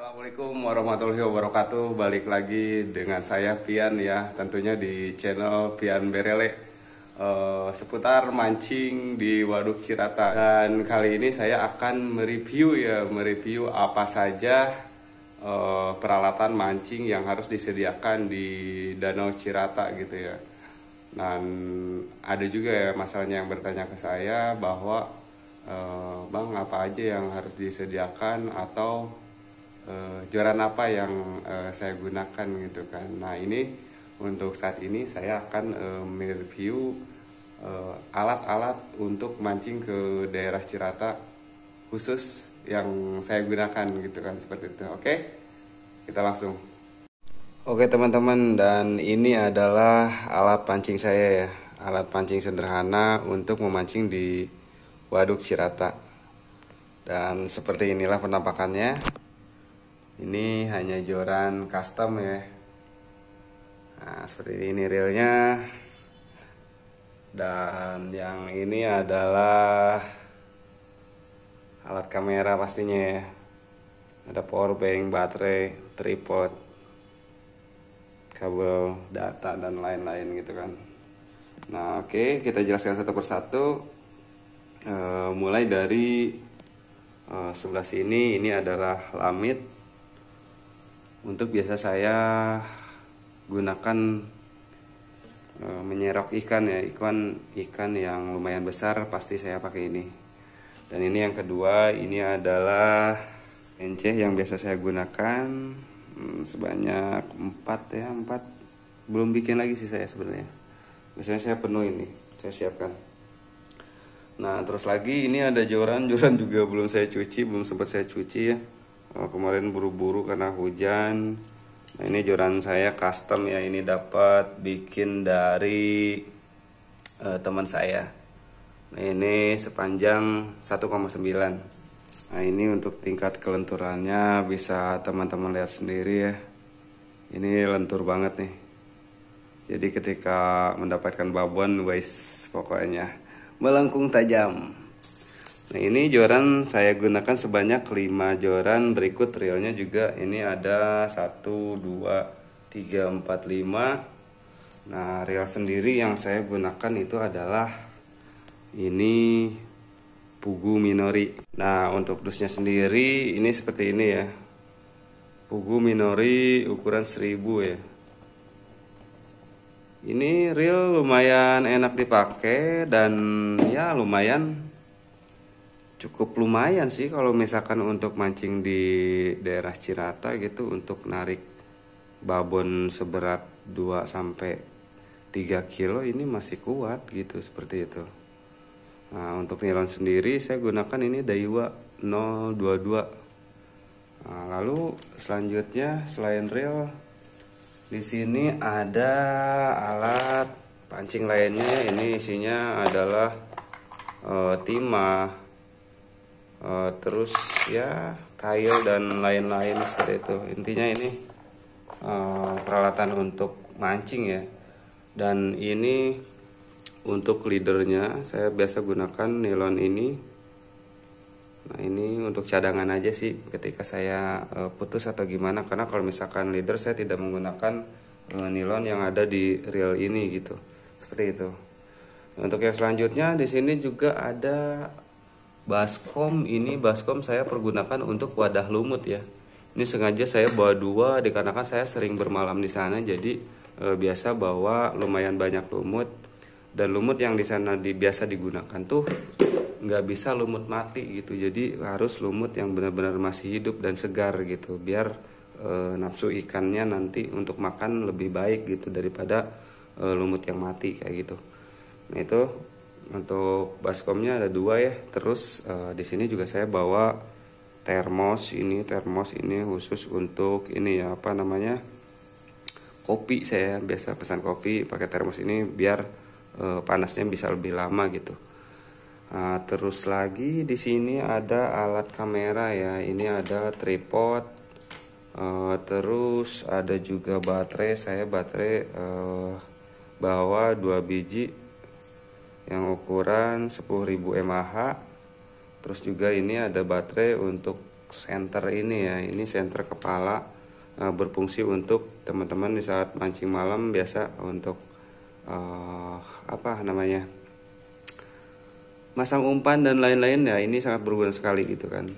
Assalamualaikum warahmatullahi wabarakatuh. Balik lagi dengan saya Pian ya, tentunya di channel Pian Berele, seputar mancing di Waduk Cirata. Dan kali ini saya akan mereview apa saja peralatan mancing yang harus disediakan di Danau Cirata gitu ya. Dan ada juga ya masalahnya yang bertanya ke saya bahwa Bang, apa aja yang harus disediakan atau joran apa yang saya gunakan gitu kan. Nah, ini untuk saat ini saya akan mereview alat-alat untuk mancing ke daerah Cirata khusus yang saya gunakan gitu kan, seperti itu. Oke, kita langsung. Oke teman-teman, dan ini adalah alat pancing saya ya, alat pancing sederhana untuk memancing di Waduk Cirata. Dan seperti inilah penampakannya. Ini hanya joran custom ya. Nah, seperti ini reelnya. Dan yang ini adalah alat kamera pastinya ya. Ada power bank, baterai, tripod, kabel data dan lain-lain gitu kan. Nah, oke, kita jelaskan satu persatu. Mulai dari sebelah sini, ini adalah lamit. Untuk biasa saya gunakan menyerok ikan ya, ikan yang lumayan besar pasti saya pakai ini. Dan ini yang kedua, ini adalah enceh yang biasa saya gunakan sebanyak 4 ya, 4. Belum bikin lagi sih saya sebenarnya. Biasanya saya penuh ini, saya siapkan. Nah, terus lagi ini ada joran juga belum saya cuci, belum sempat saya cuci ya. Kemarin buru-buru karena hujan. Nah, ini joran saya custom ya, ini dapat bikin dari teman saya. Nah, ini sepanjang 1,9. Nah, ini untuk tingkat kelenturannya bisa teman-teman lihat sendiri ya. Ini lentur banget nih. Jadi ketika mendapatkan babon, guys, pokoknya melengkung tajam. Nah, ini joran saya gunakan sebanyak 5 joran. Berikut reelnya juga. Ini ada 1, 2, 3, 4, 5. Nah, reel sendiri yang saya gunakan itu adalah ini Pugu Minori. Nah, untuk dusnya sendiri ini seperti ini ya. Pugu Minori ukuran 1000 ya. Ini reel lumayan enak dipakai dan ya cukup lumayan sih kalau misalkan untuk mancing di daerah Cirata gitu, untuk narik babon seberat 2 sampai 3 kilo ini masih kuat gitu, seperti itu. Nah, untuk nilon sendiri saya gunakan ini Daiwa 022. Nah, lalu selanjutnya selain reel di sini ada alat pancing lainnya. Ini isinya adalah timah, terus ya kail dan lain-lain seperti itu. Intinya ini peralatan untuk mancing ya. Dan ini untuk leadernya saya biasa gunakan nilon ini. Nah, ini untuk cadangan aja sih ketika saya putus atau gimana, karena kalau misalkan leader saya tidak menggunakan nilon yang ada di reel ini gitu. Seperti itu. Untuk yang selanjutnya di sini juga ada baskom. Ini baskom saya pergunakan untuk wadah lumut ya. Ini sengaja saya bawa 2 dikarenakan saya sering bermalam di sana, jadi biasa bawa lumayan banyak lumut. Dan lumut yang di sana biasa digunakan tuh nggak bisa lumut mati gitu, jadi harus lumut yang benar-benar masih hidup dan segar gitu, biar nafsu ikannya nanti untuk makan lebih baik gitu daripada lumut yang mati kayak gitu. Nah, itu untuk baskomnya ada 2 ya. Terus di sini juga saya bawa termos. Ini termos ini khusus untuk ini ya, apa namanya, kopi. Saya biasa pesan kopi pakai termos ini biar panasnya bisa lebih lama gitu. Nah, terus lagi di sini ada alat kamera ya. Ini ada tripod. Terus ada juga baterai. Saya baterai bawa 2 biji yang ukuran 10.000 mAh. Terus juga ini ada baterai untuk senter ini ya, ini senter kepala, berfungsi untuk teman-teman di saat mancing malam biasa untuk apa namanya, masang umpan dan lain-lain ya. Ini sangat berguna sekali gitu kan.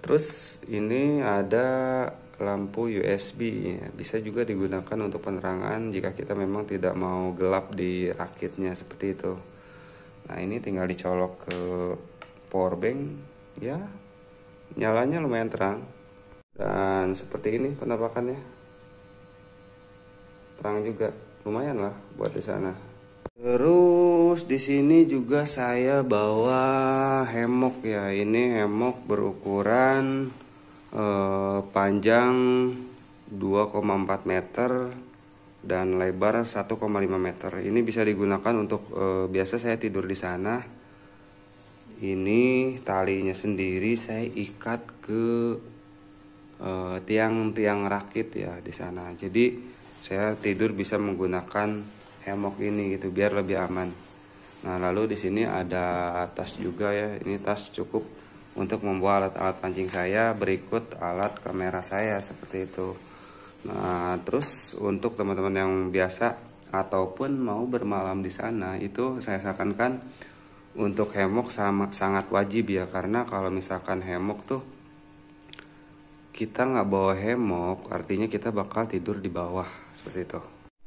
Terus ini ada lampu USB ya. Bisa juga digunakan untuk penerangan jika kita memang tidak mau gelap di rakitnya seperti itu. Nah ini tinggal dicolok ke power bank ya, nyalanya lumayan terang. Dan seperti ini penampakannya, terang juga, lumayan lah buat di sana. Terus di sini juga saya bawa hemok ya. Ini hemok berukuran panjang 2,4 meter dan lebar 1,5 meter. Ini bisa digunakan untuk biasa saya tidur di sana. Ini talinya sendiri saya ikat ke tiang-tiang rakit ya di sana. Jadi saya tidur bisa menggunakan hemok ini gitu biar lebih aman. Nah, lalu di sini ada tas juga ya. Ini tas cukup untuk membawa alat-alat pancing saya, berikut alat kamera saya seperti itu. Nah, terus untuk teman-teman yang biasa ataupun mau bermalam di sana, itu saya sarankan untuk hemok sangat wajib ya, karena kalau misalkan hemok tuh kita nggak bawa hemok, artinya kita bakal tidur di bawah seperti itu.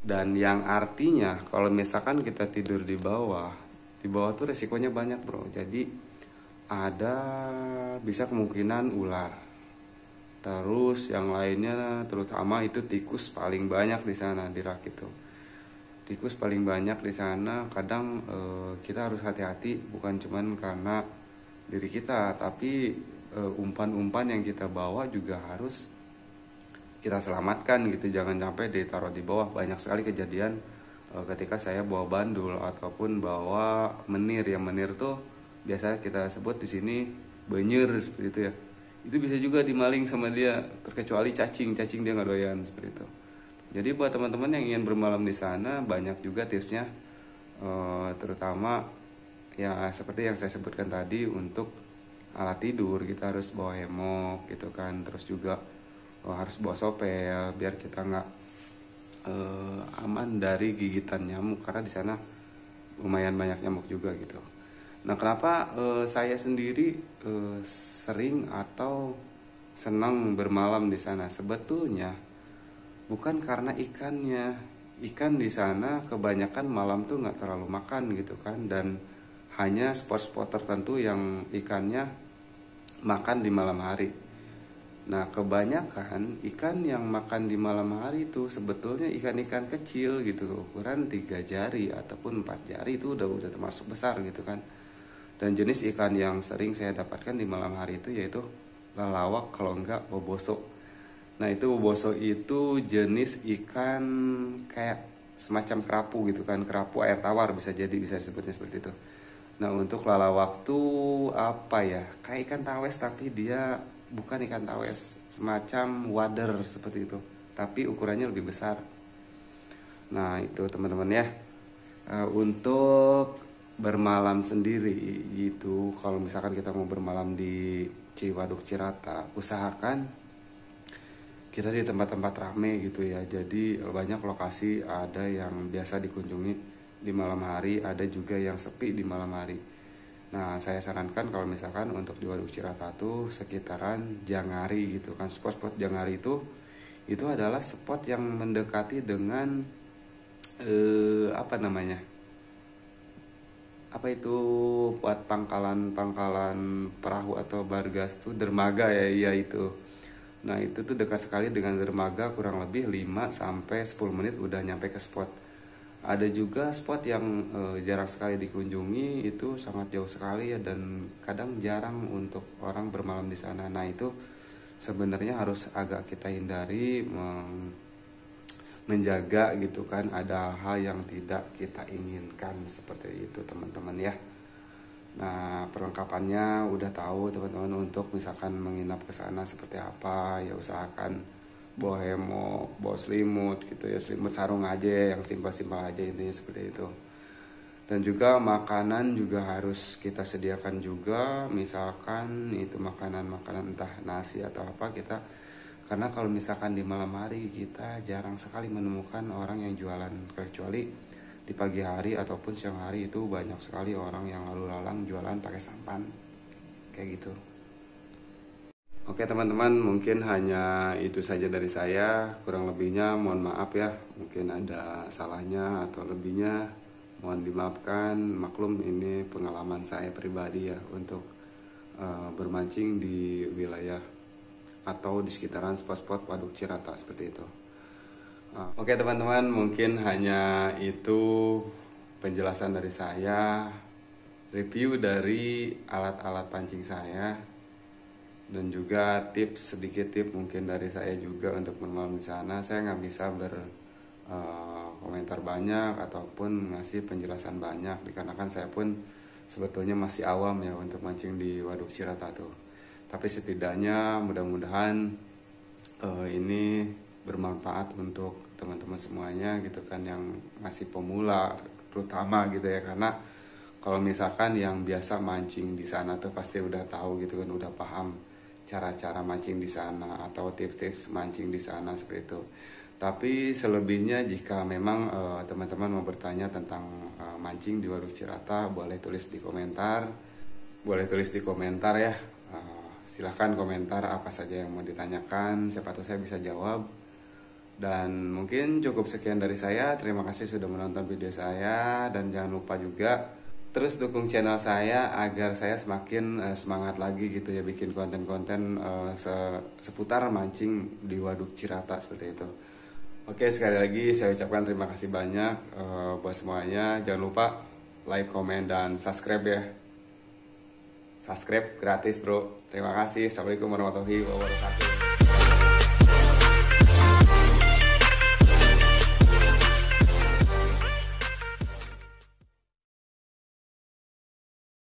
Dan yang artinya kalau misalkan kita tidur di bawah tuh resikonya banyak bro. Jadi ada bisa kemungkinan ular. Terus yang lainnya, terutama itu tikus paling banyak di sana di rakit tuh. Tikus paling banyak di sana. Kadang kita harus hati-hati, bukan cuman karena diri kita, tapi umpan-umpan yang kita bawa juga harus kita selamatkan gitu. Jangan sampai ditaruh di bawah. Banyak sekali kejadian ketika saya bawa bandul ataupun bawa menir. Yang menir tuh biasa kita sebut di sini benyer seperti itu ya. Itu bisa juga dimaling sama dia, terkecuali cacing dia nggak doyan seperti itu. Jadi buat teman-teman yang ingin bermalam di sana, banyak juga tipsnya, terutama ya seperti yang saya sebutkan tadi. Untuk alat tidur kita harus bawa hemok gitu kan. Terus juga harus bawa sopel biar kita nggak aman dari gigitan nyamuk, karena di sana lumayan banyak nyamuk juga gitu. Nah, kenapa saya sendiri sering atau senang bermalam di sana? Sebetulnya bukan karena ikannya. Ikan di sana kebanyakan malam tuh nggak terlalu makan gitu kan, dan hanya spot-spot tertentu yang ikannya makan di malam hari. Nah, kebanyakan ikan yang makan di malam hari itu sebetulnya ikan-ikan kecil gitu, ukuran 3 jari ataupun 4 jari, itu udah termasuk besar gitu kan. Dan jenis ikan yang sering saya dapatkan di malam hari itu yaitu lalawak, kalau enggak boboso. Nah, itu boboso itu jenis ikan kayak semacam kerapu gitu kan, kerapu air tawar bisa disebutnya seperti itu. Nah, untuk lalawak tuh apa ya, kayak ikan tawes tapi dia bukan ikan tawes, semacam wader seperti itu, tapi ukurannya lebih besar. Nah, itu teman-teman ya. Untuk bermalam sendiri gitu, kalau misalkan kita mau bermalam di Ciwaduk Cirata, usahakan kita di tempat-tempat rame gitu ya. Jadi banyak lokasi, ada yang biasa dikunjungi di malam hari, ada juga yang sepi di malam hari. Nah, saya sarankan kalau misalkan untuk di Waduk Cirata tuh sekitaran Jangari gitu kan. Spot-spot Jangari itu adalah spot yang mendekati dengan apa namanya, apa itu buat pangkalan perahu atau bargas tuh, dermaga ya, iya itu. Nah, itu tuh dekat sekali dengan dermaga, kurang lebih 5-10 menit udah nyampe ke spot. Ada juga spot yang jarang sekali dikunjungi, itu sangat jauh sekali ya, dan kadang jarang untuk orang bermalam di sana. Nah, itu sebenarnya harus agak kita hindari, menjaga gitu kan, ada hal yang tidak kita inginkan seperti itu teman-teman ya. Nah, perlengkapannya udah tahu teman-teman. Untuk misalkan menginap ke sana seperti apa ya, usahakan bawa hemok, bawa selimut gitu ya, selimut sarung aja yang simpel-simpel aja, intinya seperti itu. Dan juga makanan juga harus kita sediakan juga, misalkan itu makanan-makanan entah nasi atau apa kita, karena kalau misalkan di malam hari kita jarang sekali menemukan orang yang jualan, kecuali di pagi hari ataupun siang hari itu banyak sekali orang yang lalu lalang jualan pakai sampan kayak gitu. Oke teman-teman, mungkin hanya itu saja dari saya, kurang lebihnya mohon maaf ya, mungkin ada salahnya atau lebihnya mohon dimaafkan. Maklum ini pengalaman saya pribadi ya untuk bermancing di wilayah atau di sekitaran spot-spot Waduk Cirata seperti itu. Oke teman-teman, mungkin hanya itu penjelasan dari saya, review dari alat-alat pancing saya, dan juga sedikit tips mungkin dari saya juga untuk bermalam di sana. Saya nggak bisa berkomentar banyak ataupun ngasih penjelasan banyak, dikarenakan saya pun sebetulnya masih awam ya untuk mancing di Waduk Cirata tuh. Tapi setidaknya mudah-mudahan ini bermanfaat untuk teman-teman semuanya gitu kan, yang masih pemula terutama gitu ya, karena kalau misalkan yang biasa mancing di sana tuh pasti udah tahu gitu kan, udah paham cara-cara mancing di sana atau tips-tips mancing di sana seperti itu. Tapi selebihnya jika memang teman-teman mau bertanya tentang mancing di Waduk Cirata, boleh tulis di komentar. Ya. Silahkan komentar apa saja yang mau ditanyakan, siapa tahu saya bisa jawab. Dan mungkin cukup sekian dari saya. Terima kasih sudah menonton video saya, dan jangan lupa juga terus dukung channel saya agar saya semakin semangat lagi gitu ya, bikin konten-konten seputar mancing di Waduk Cirata seperti itu. Oke, sekali lagi saya ucapkan terima kasih banyak buat semuanya. Jangan lupa like, komen, dan subscribe ya. Subscribe gratis bro. Terima kasih. Assalamualaikum warahmatullahi wabarakatuh.